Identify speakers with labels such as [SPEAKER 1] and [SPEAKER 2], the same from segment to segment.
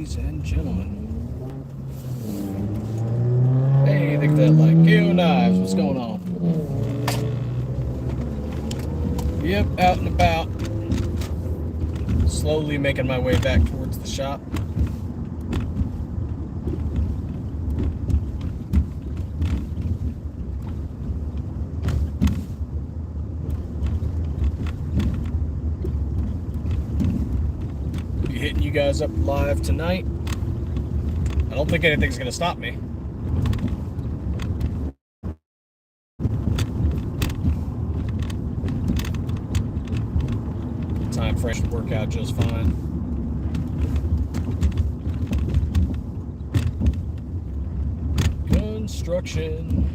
[SPEAKER 1] ladies and gentlemen. Hey, think of that like KO Knives, what's going on? Yep, out and about. Slowly making my way back towards the shop. Be hitting you guys up live tonight. I don't think anything's gonna stop me. Time frame should work out just fine. Construction.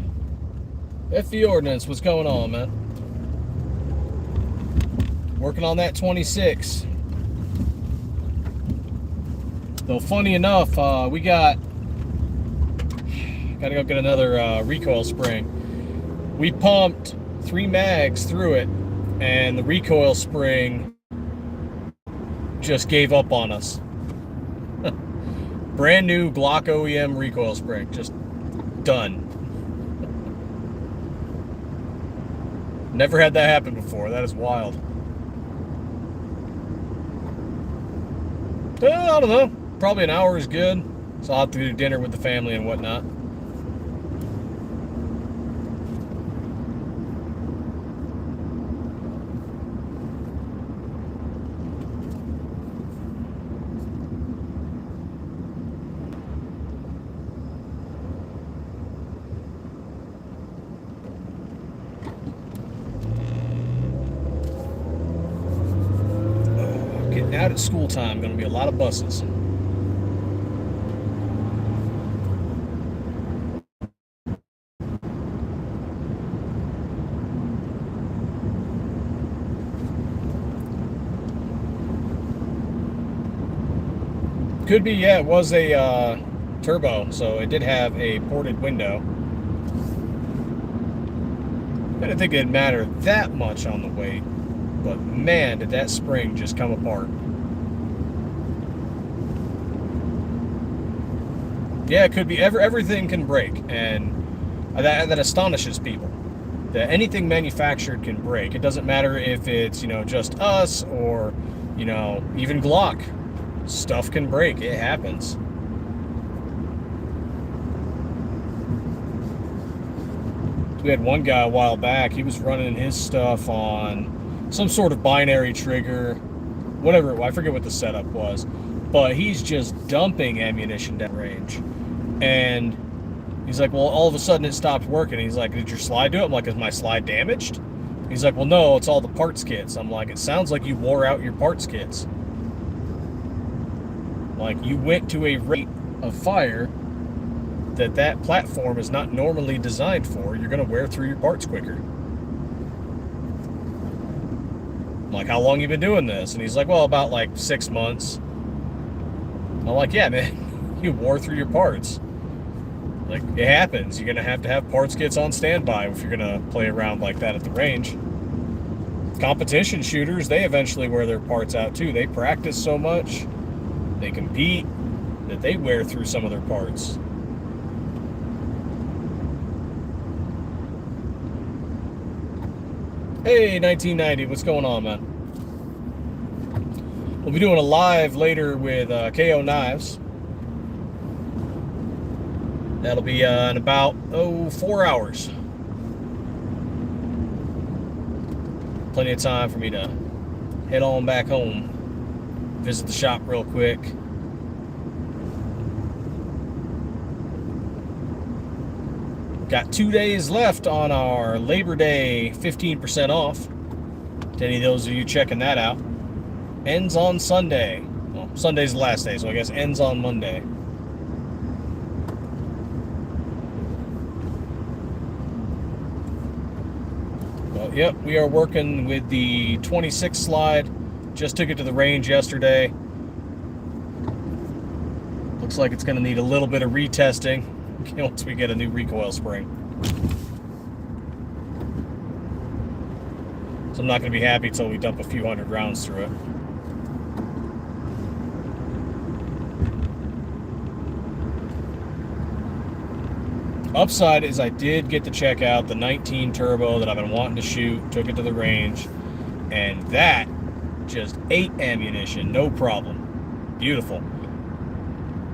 [SPEAKER 1] FE Ordnance, what's going on, man? Working on that 26. Though funny enough, we gotta go get another recoil spring. We pumped 3 mags through it, and the recoil spring just gave up on us. Brand new Glock OEM recoil spring, just done. Never had that happen before. That is wild. I don't know. Probably an hour is good. So I'll have to do dinner with the family and whatnot. Getting out at school time, going to be a lot of buses. Could be, yeah, it was a turbo, so it did have a ported window. I didn't think it'd matter that much on the weight, but man, did that spring just come apart. Yeah, it could be. Everything can break, and that astonishes people. That anything manufactured can break. It doesn't matter if it's, just us or, even Glock. Stuff can break. It happens. We had one guy a while back. He was running his stuff on some sort of binary trigger, whatever. I forget what the setup was, but he's just dumping ammunition down range. And he's like, well, all of a sudden it stopped working. He's like, did your slide do it? I'm like, is my slide damaged? He's like, well, no, it's all the parts kits. I'm like, it sounds like you wore out your parts kits. Like, you went to a rate of fire that platform is not normally designed for. You're going to wear through your parts quicker. I'm like, how long you been doing this? And he's like, well, about like 6 months. I'm like, yeah, man, you wore through your parts. Like, it happens. You're going to have parts kits on standby if you're going to play around like that at the range. Competition shooters, they eventually wear their parts out too. They practice so much, they compete, that they wear through some of their parts. Hey, 1990, what's going on, man? We'll be doing a live later with KO Knives. That'll be in about, 4 hours. Plenty of time for me to head on back home, visit the shop real quick. Got 2 days left on our Labor Day 15% off. To any of those of you checking that out. Ends on Sunday. Well, Sunday's the last day, so I guess ends on Monday. Well, yep, we are working with the 26 slide. Just took it to the range yesterday. Looks like it's going to need a little bit of retesting once we get a new recoil spring. So I'm not going to be happy until we dump a few hundred rounds through it. Upside is I did get to check out the 19 turbo that I've been wanting to shoot, took it to the range, and that just ate ammunition, no problem. Beautiful.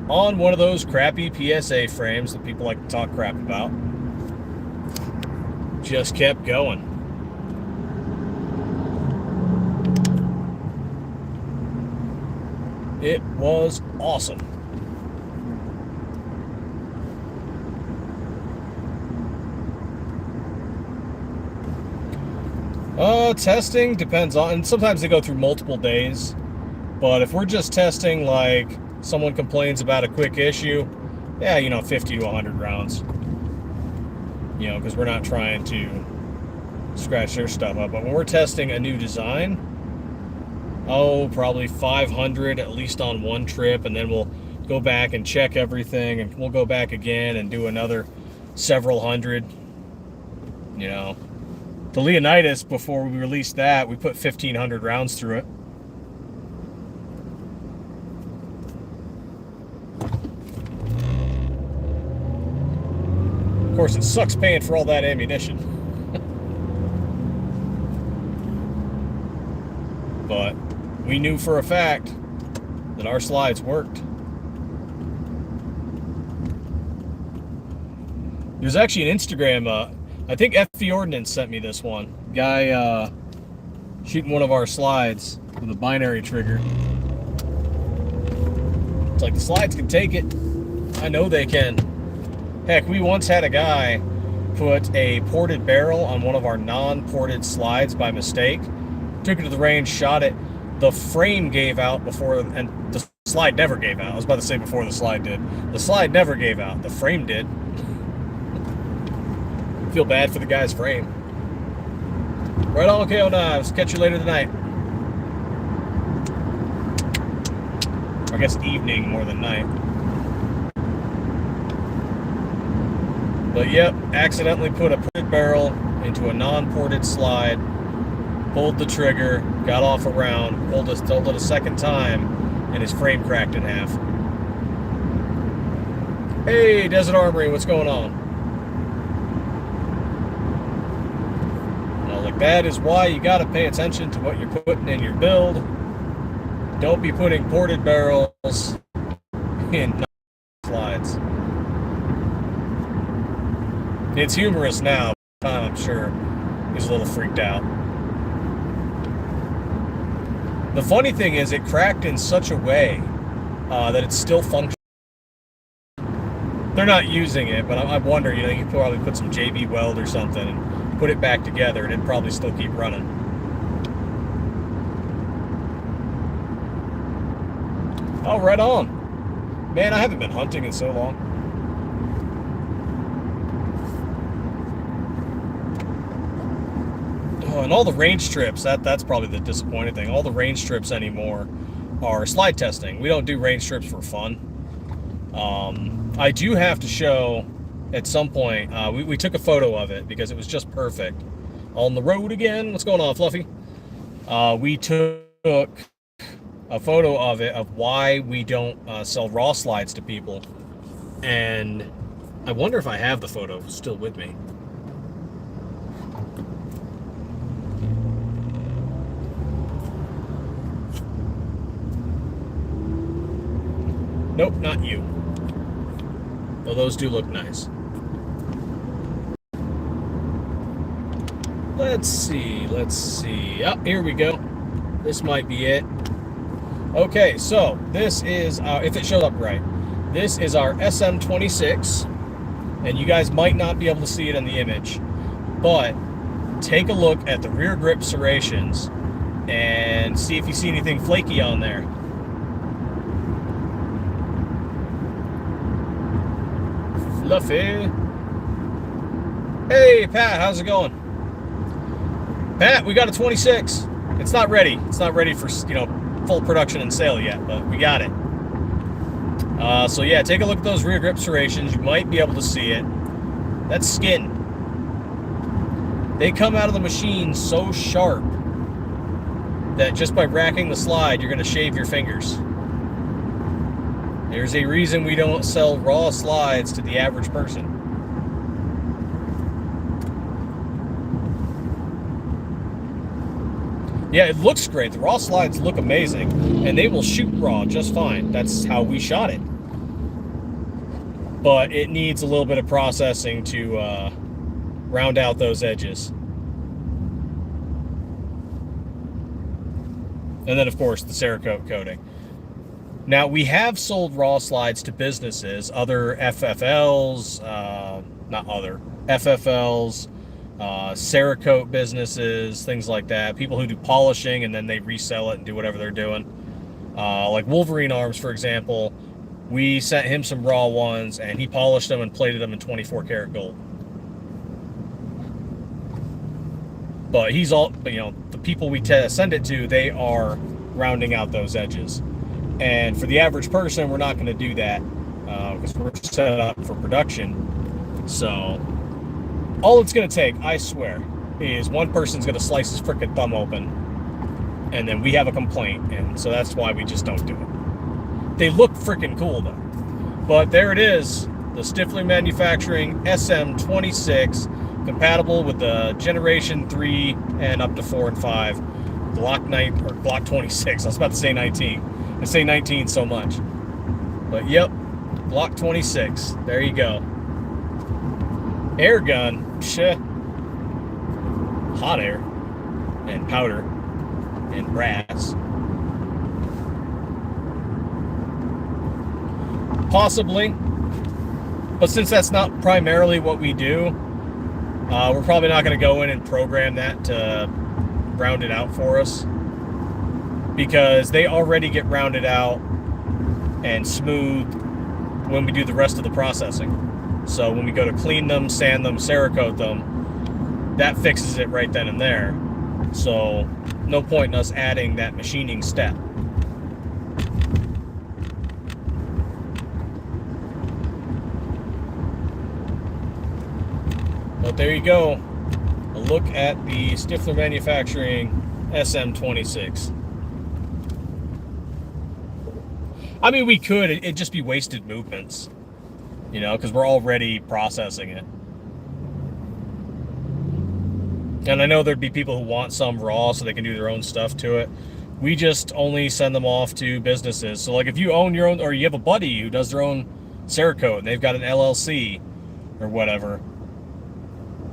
[SPEAKER 1] On one of those crappy PSA frames that people like to talk crap about. Just kept going. It was awesome. Testing depends on, and sometimes they go through multiple days, but if we're just testing like someone complains about a quick issue, yeah, 50 to 100 rounds, because we're not trying to scratch their stuff up. But when we're testing a new design, probably 500 at least on one trip, and then we'll go back and check everything, and we'll go back again and do another several hundred. The Leonidas, before we released that, we put 1,500 rounds through it. Of course, it sucks paying for all that ammunition. But we knew for a fact that our slides worked. There's actually an Instagram, I think FIREARMS sent me this one. Guy shooting one of our slides with a binary trigger. It's like, the slides can take it. I know they can. Heck, we once had a guy put a ported barrel on one of our non-ported slides by mistake. Took it to the range, shot it. The frame gave out before, and the slide never gave out. I was about to say before the slide did. The slide never gave out. The frame did. Feel bad for the guy's frame. Right on, KO Knives. Catch you later tonight. Or I guess evening more than night. But yep, accidentally put a ported barrel into a non-ported slide, pulled the trigger, got off a round, pulled it a second time, and his frame cracked in half. Hey, Desert Armory, what's going on? Like, that is why you got to pay attention to what you're putting in your build. Don't be putting ported barrels in slides. It's humorous now, but I'm sure he's a little freaked out. The funny thing is, it cracked in such a way that it's still functional. They're not using it, but I wonder, you could probably put some JB weld or something and put it back together, and it'd probably still keep running. Oh, right on. Man, I haven't been hunting in so long. Oh, and all the range trips, that's probably the disappointing thing. All the range trips anymore are slide testing. We don't do range trips for fun. I do have to show at some point, we took a photo of it because it was just perfect. On the road again. What's going on, Fluffy? We took a photo of it, of why we don't sell raw slides to people. And I wonder if I have the photo still with me. Nope, not you. Well, those do look nice. Let's see. Oh, here we go. This might be it. Okay, so this is, if it showed up right, this is our SM26, and you guys might not be able to see it in the image, but take a look at the rear grip serrations and see if you see anything flaky on there. Fluffy. Hey, Pat, how's it going? Pat, we got a 26. It's not ready. It's not ready for, full production and sale yet, but we got it. So yeah, take a look at those rear grip serrations. You might be able to see it. That's skin. They come out of the machine so sharp that just by racking the slide, you're going to shave your fingers. There's a reason we don't sell raw slides to the average person. Yeah, it looks great. The raw slides look amazing, and they will shoot raw just fine. That's how we shot it. But it needs a little bit of processing to round out those edges. And then, of course, the Cerakote coating. Now, we have sold raw slides to businesses, other FFLs, Cerakote businesses, things like that. People who do polishing and then they resell it and do whatever they're doing. Like Wolverine Arms, for example, we sent him some raw ones and he polished them and plated them in 24 karat gold. But he's all, you know, the people we send it to, they are rounding out those edges. And for the average person, we're not going to do that because we're set up for production. So all it's going to take, I swear, is one person's going to slice his frickin' thumb open, and then we have a complaint. And so that's why we just don't do it. They look frickin' cool, though. But there it is, the Stiffler Manufacturing SM26, compatible with the Generation 3 and up to 4 and 5 Glock 9 or Glock 26. I was about to say 19. I say 19 so much. But yep, Glock 26. There you go. Air gun, shit. Hot air and powder and brass. Possibly. But since that's not primarily what we do, we're probably not going to go in and program that to round it out for us, because they already get rounded out and smooth when we do the rest of the processing. So when we go to clean them, sand them, Cerakote them, that fixes it right then and there. So no point in us adding that machining step. But there you go. A look at the Stiffler Manufacturing SM26. I mean, we could. It'd just be wasted movements, you know, because we're already processing it. And I know there'd be people who want some raw so they can do their own stuff to it. We just only send them off to businesses. So, like, if you own your own, or you have a buddy who does their own Cerakote and they've got an LLC or whatever,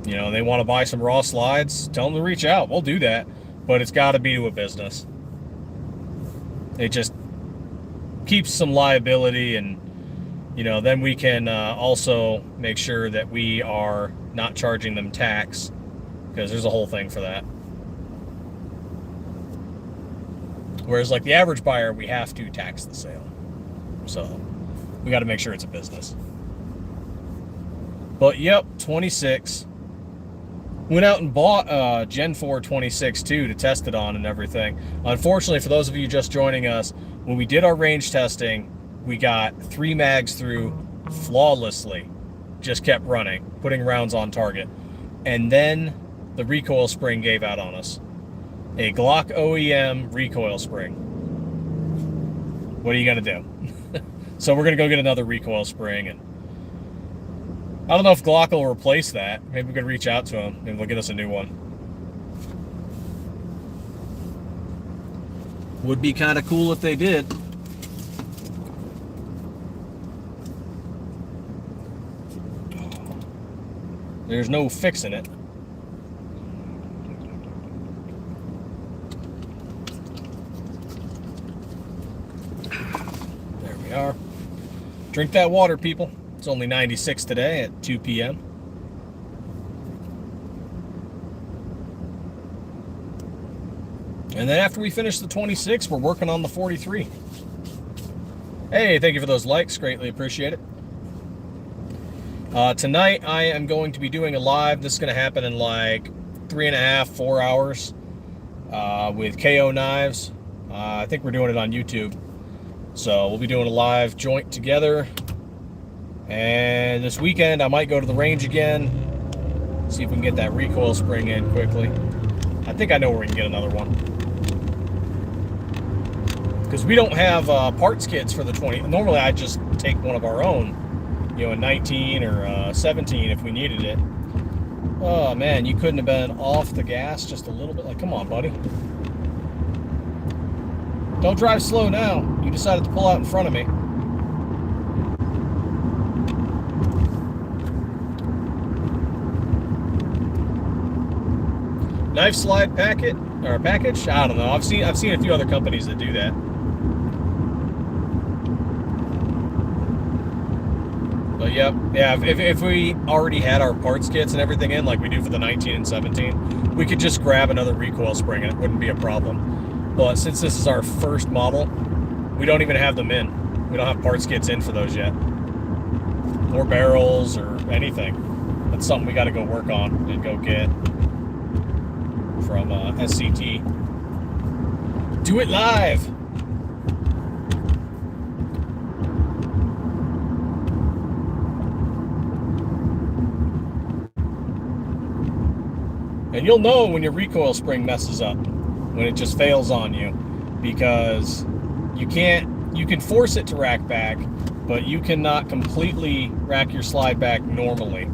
[SPEAKER 1] you know, they want to buy some raw slides, tell them to reach out. We'll do that. But it's got to be to a business. It just keeps some liability, and, you know, then we can also make sure that we are not charging them tax, because there's a whole thing for that. Whereas, like, the average buyer, we have to tax the sale. So we got to make sure it's a business. But, yep, 26. Went out and bought Gen 4 26 too to test it on and everything. Unfortunately, for those of you just joining us, when we did our range testing, we got 3 mags through flawlessly. Just kept running, putting rounds on target. And then the recoil spring gave out on us. A Glock OEM recoil spring. What are you going to do? So we're going to go get another recoil spring, and I don't know if Glock will replace that. Maybe we could reach out to them. Maybe they'll get us a new one. Would be kind of cool if they did. There's no fixing it. There we are. Drink that water, people. It's only 96 today at 2 p.m. And then after we finish the 26, we're working on the 43. Hey, thank you for those likes. Greatly appreciate it. Tonight, I am going to be doing a live. This is going to happen in like 3.5, 4 hours with KO Knives. I think we're doing it on YouTube. So we'll be doing a live joint together. And this weekend, I might go to the range again, see if we can get that recoil spring in quickly. I think I know where we can get another one. Because we don't have parts kits for the 20. Normally, I just take one of our own, you know, a 19 or 17 if we needed it. Oh, man, you couldn't have been off the gas just a little bit. Like, come on, buddy. Don't drive slow now. You decided to pull out in front of me. Knife slide packet or package? I don't know. I've seen a few other companies that do that. But yep, yeah. If we already had our parts kits and everything in, like we do for the 19 and 17, we could just grab another recoil spring and it wouldn't be a problem. But since this is our first model, we don't even have them in. We don't have parts kits in for those yet, or barrels or anything. That's something we got to go work on and go get from SCT. Do it live. And you'll know when your recoil spring messes up, when it just fails on you, because you can force it to rack back, but you cannot completely rack your slide back normally.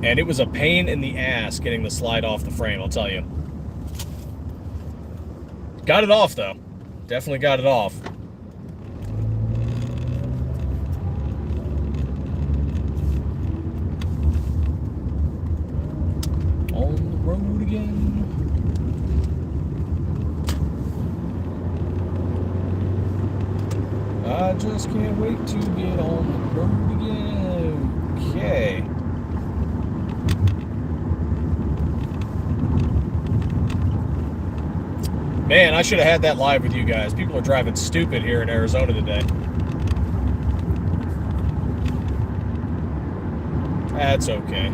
[SPEAKER 1] And it was a pain in the ass getting the slide off the frame, I'll tell you. Got it off though. Definitely got it off. On the road again. I just can't wait to get on the road again. Okay. Man, I should have had that live with you guys. People are driving stupid here in Arizona today. That's okay.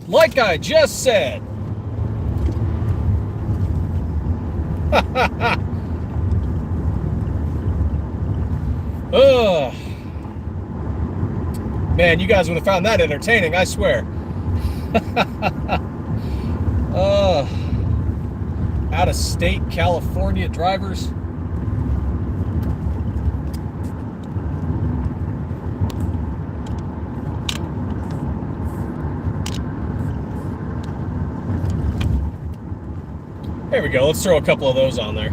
[SPEAKER 1] Like I just said. Ugh. Man, you guys would have found that entertaining, I swear. Out-of-state California drivers. There we go. Let's throw a couple of those on there.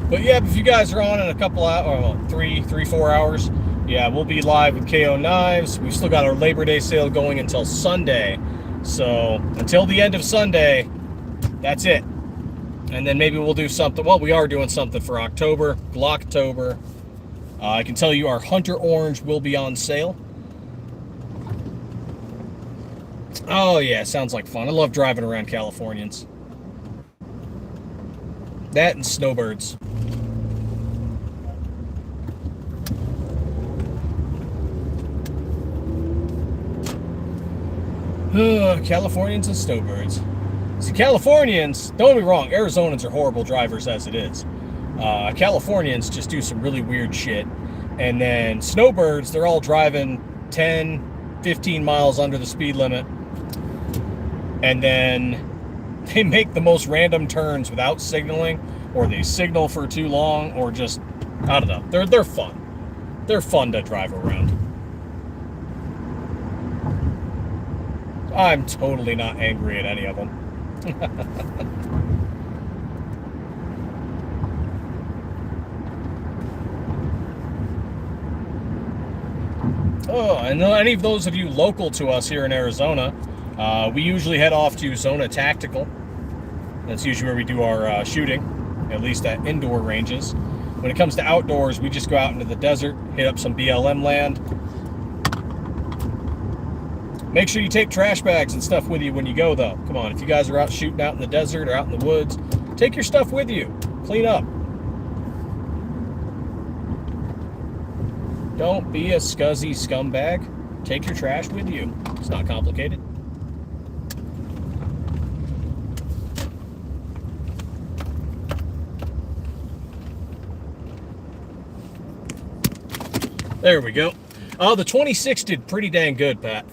[SPEAKER 1] But yeah, if you guys are on in a couple hours, well, 4 hours, yeah, we'll be live with KO Knives. We've still got our Labor Day sale going until Sunday. So until the end of Sunday, that's it. And then maybe we'll do something. Well, we are doing something for October, Glocktober. I can tell you our Hunter Orange will be on sale. Oh yeah, sounds like fun. I love driving around Californians. That and snowbirds. Californians and snowbirds. See, Californians, don't get me wrong, Arizonans are horrible drivers as it is. Californians just do some really weird shit. And then snowbirds, they're all driving 10, 15 miles under the speed limit. And then they make the most random turns without signaling, or they signal for too long, or just, I don't know. They're fun. They're fun to drive around. I'm totally not angry at any of them. Oh, and any of those of you local to us here in Arizona, we usually head off to Zona Tactical. That's usually where we do our shooting, at least at indoor ranges. When it comes to outdoors, we just go out into the desert, hit up some BLM land. Make sure you take trash bags and stuff with you when you go, though. Come on, if you guys are out shooting out in the desert or out in the woods, take your stuff with you. Clean up. Don't be a scuzzy scumbag. Take your trash with you. It's not complicated. There we go. The 26 did pretty dang good, Pat.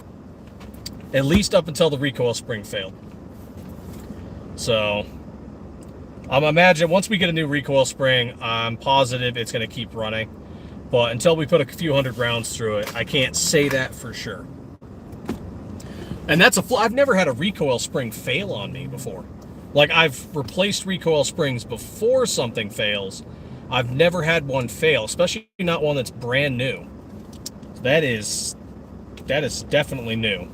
[SPEAKER 1] At least up until the recoil spring failed. So, I'm imagining once we get a new recoil spring, I'm positive it's going to keep running. But until we put a few hundred rounds through it, I can't say that for sure. And that's I've never had a recoil spring fail on me before. Like, I've replaced recoil springs before something fails. I've never had one fail, especially not one that's brand new. That is definitely new.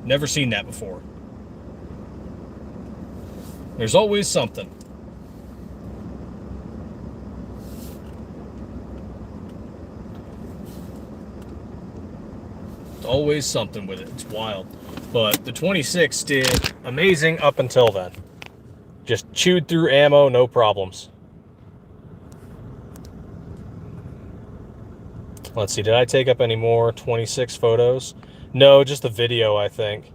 [SPEAKER 1] Never seen that before. There's always something. Always something with it. It's wild. But the 26 did amazing up until then. Just chewed through ammo, no problems. Let's see, did I take up any more 26 photos? No, just the video, I think.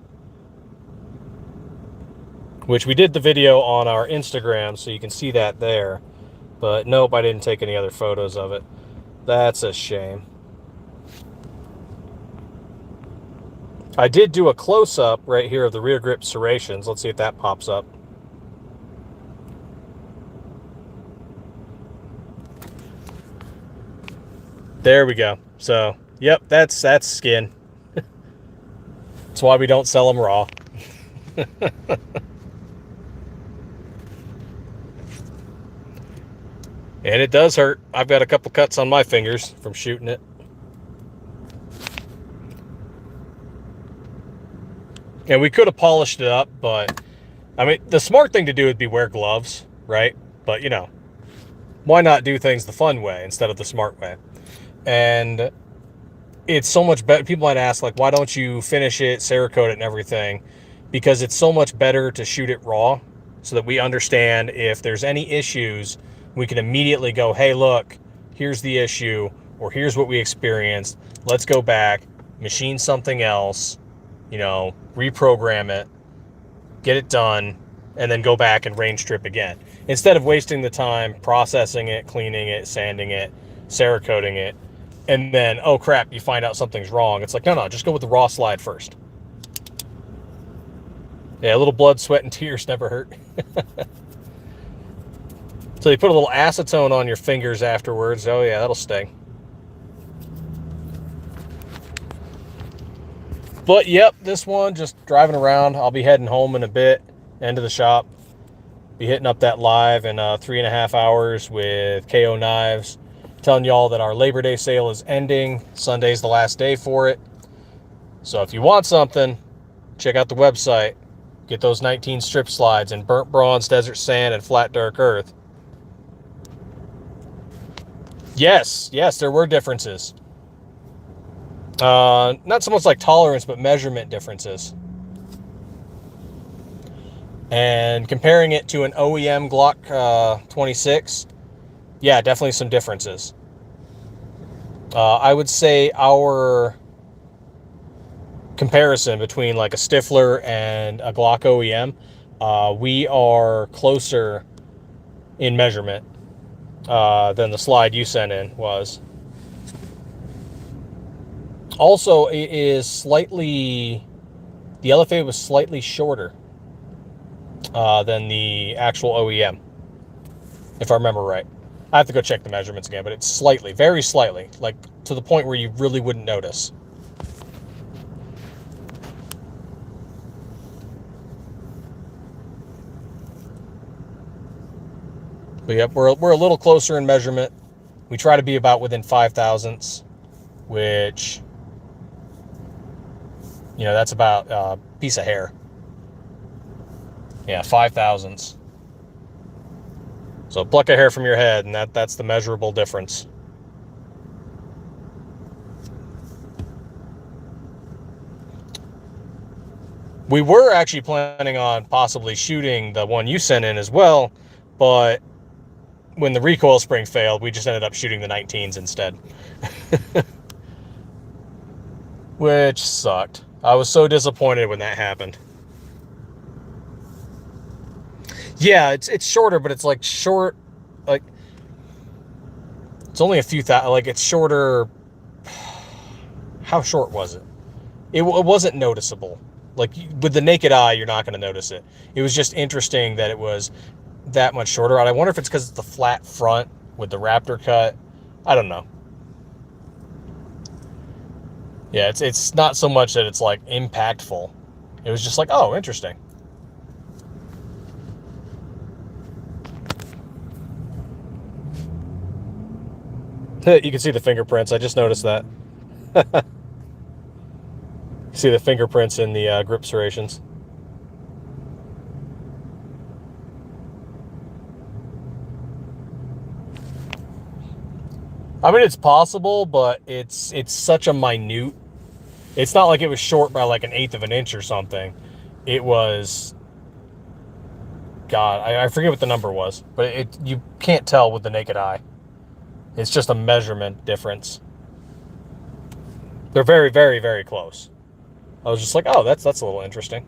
[SPEAKER 1] Which we did the video on our Instagram, so you can see that there. But nope, I didn't take any other photos of it. That's a shame. I did do a close-up right here of the rear grip serrations. Let's see if that pops up. There we go. So, yep, that's skin. That's why we don't sell them raw. And it does hurt. I've got a couple cuts on my fingers from shooting it. And we could have polished it up, but I mean, the smart thing to do would be wear gloves, right? But, you know, why not do things the fun way instead of the smart way? And it's so much better. People might ask, like, why don't you finish it, Cerakote it and everything? Because it's so much better to shoot it raw so that we understand if there's any issues, we can immediately go, hey, look, here's the issue, or here's what we experienced. Let's go back, machine something else, you know, reprogram it, get it done, and then go back and range trip again. Instead of wasting the time processing it, cleaning it, sanding it, Cerakoting it, and then, oh crap, you find out something's wrong. It's like, no, just go with the raw slide first. Yeah, a little blood, sweat, and tears never hurt. So you put a little acetone on your fingers afterwards. Oh yeah, that'll sting. But yep, this one, just driving around. I'll be heading home in a bit, end of the shop. Be hitting up that live in 3.5 hours with KO Knives. Telling y'all that our Labor Day sale is ending. Sunday's the last day for it. So if you want something, check out the website. Get those 19 strip slides in burnt bronze, desert sand, and flat dark earth. Yes, there were differences. Not so much like tolerance, but measurement differences. And comparing it to an OEM Glock 26, yeah, definitely some differences. I would say our comparison between like a Stiffler and a Glock OEM, we are closer in measurement than the slide you sent in was. Also, it is slightly, the LFA was slightly shorter than the actual OEM, if I remember right. I have to go check the measurements again, but it's slightly, very slightly, like to the point where you really wouldn't notice. But yep, we're a little closer in measurement. We try to be about within 5 thousandths, which, you know, that's about a piece of hair. Yeah, 5 thousandths. So pluck a hair from your head, and that's the measurable difference. We were actually planning on possibly shooting the one you sent in as well, but when the recoil spring failed, we just ended up shooting the 19s instead. Which sucked. I was so disappointed when that happened. Yeah, it's shorter, but it's like short, like it's only a few thousand, like it's shorter. How short was it? It wasn't noticeable. Like with the naked eye, you're not going to notice it. It was just interesting that it was that much shorter. And I wonder if it's because it's the flat front with the Raptor cut. I don't know. Yeah, it's not so much that it's like impactful. It was just like, oh, interesting. You can see the fingerprints. I just noticed that. See the fingerprints in the grip serrations. I mean, it's possible, but it's such a minute. It's not like it was short by like 1/8 of an inch or something. It was, God, I forget what the number was, but you can't tell with the naked eye. It's just a measurement difference. They're very, very, very close. I was just like, oh, that's a little interesting.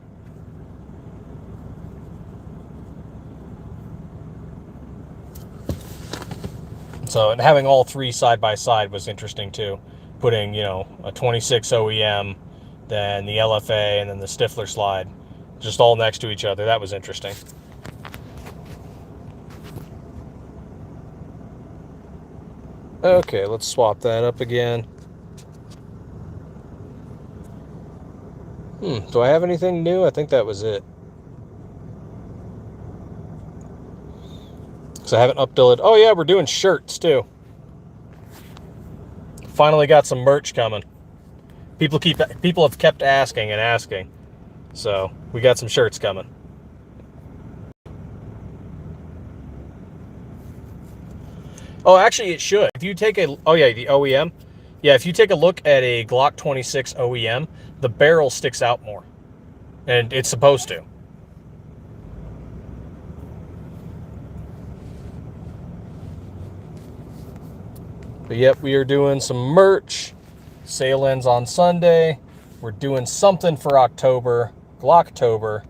[SPEAKER 1] So, and having all three side by side was interesting too. Putting, you know, a 26 OEM, then the LFA, and then the Stiffler slide, just all next to each other. That was interesting. Okay, let's swap that up again. Do I have anything new? I think that was it. So I haven't updated. Oh yeah, we're doing shirts too. Finally got some merch coming. People have kept asking and asking. So we got some shirts coming. Oh, actually it should. If you take the OEM. Yeah, if you take a look at a Glock 26 OEM, the barrel sticks out more. And it's supposed to. But yep, we are doing some merch. Sale ends on Sunday. We're doing something for October, Glocktober.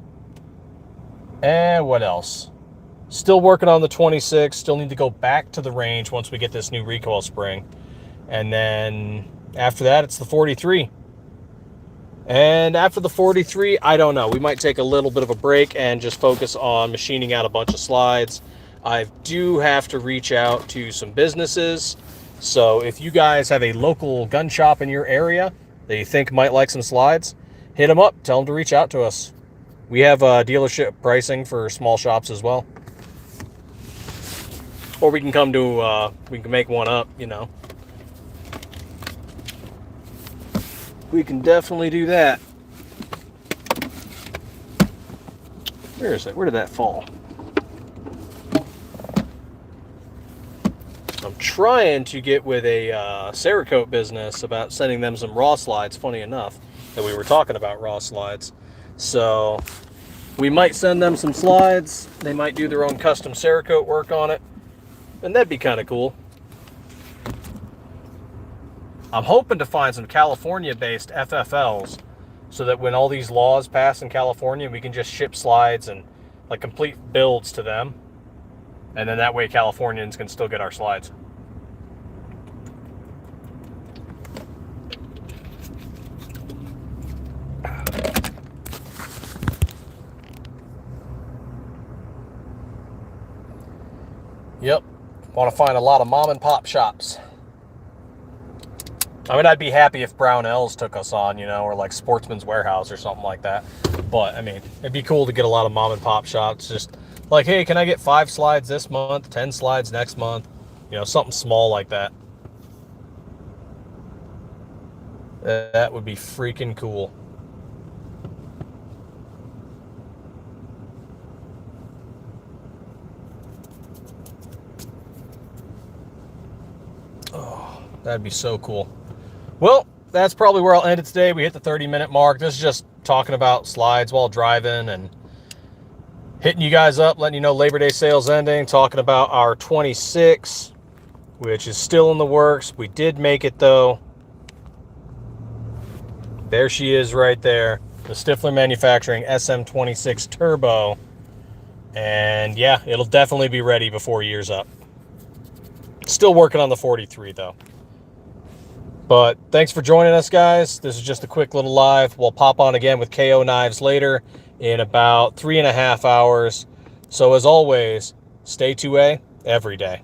[SPEAKER 1] And what else? Still working on the 26. Still need to go back to the range once we get this new recoil spring. And then after that, it's the 43. And after the 43, I don't know. We might take a little bit of a break and just focus on machining out a bunch of slides. I do have to reach out to some businesses. So if you guys have a local gun shop in your area that you think might like some slides, hit them up. Tell them to reach out to us. We have dealership pricing for small shops as well. Or we can come to, we can make one up, you know. We can definitely do that. Where is it? Where did that fall? I'm trying to get with a Cerakote business about sending them some raw slides, funny enough, that we were talking about raw slides. So we might send them some slides. They might do their own custom Cerakote work on it. And that'd be kind of cool. I'm hoping to find some California-based FFLs so that when all these laws pass in California, we can just ship slides and like complete builds to them. And then that way Californians can still get our slides. Yep. Want to find a lot of mom and pop shops. I mean, I'd be happy if Brownells took us on, you know, or like Sportsman's Warehouse or something like that. But, I mean, it'd be cool to get a lot of mom and pop shops. Just like, hey, can I get 5 slides this month, 10 slides next month? You know, something small like that. That would be freaking cool. Oh, that'd be so cool. Well, that's probably where I'll end it today. We hit the 30-minute mark. This is just talking about slides while driving and hitting you guys up, letting you know Labor Day sales ending, talking about our 26, which is still in the works. We did make it, though. There she is right there, the Stiffler Manufacturing SM26 Turbo. And, yeah, it'll definitely be ready before year's up. Still working on the 43, though. But thanks for joining us, guys. This is just a quick little live. We'll pop on again with KO Knives later in about 3.5 hours. So as always, stay 2A every day.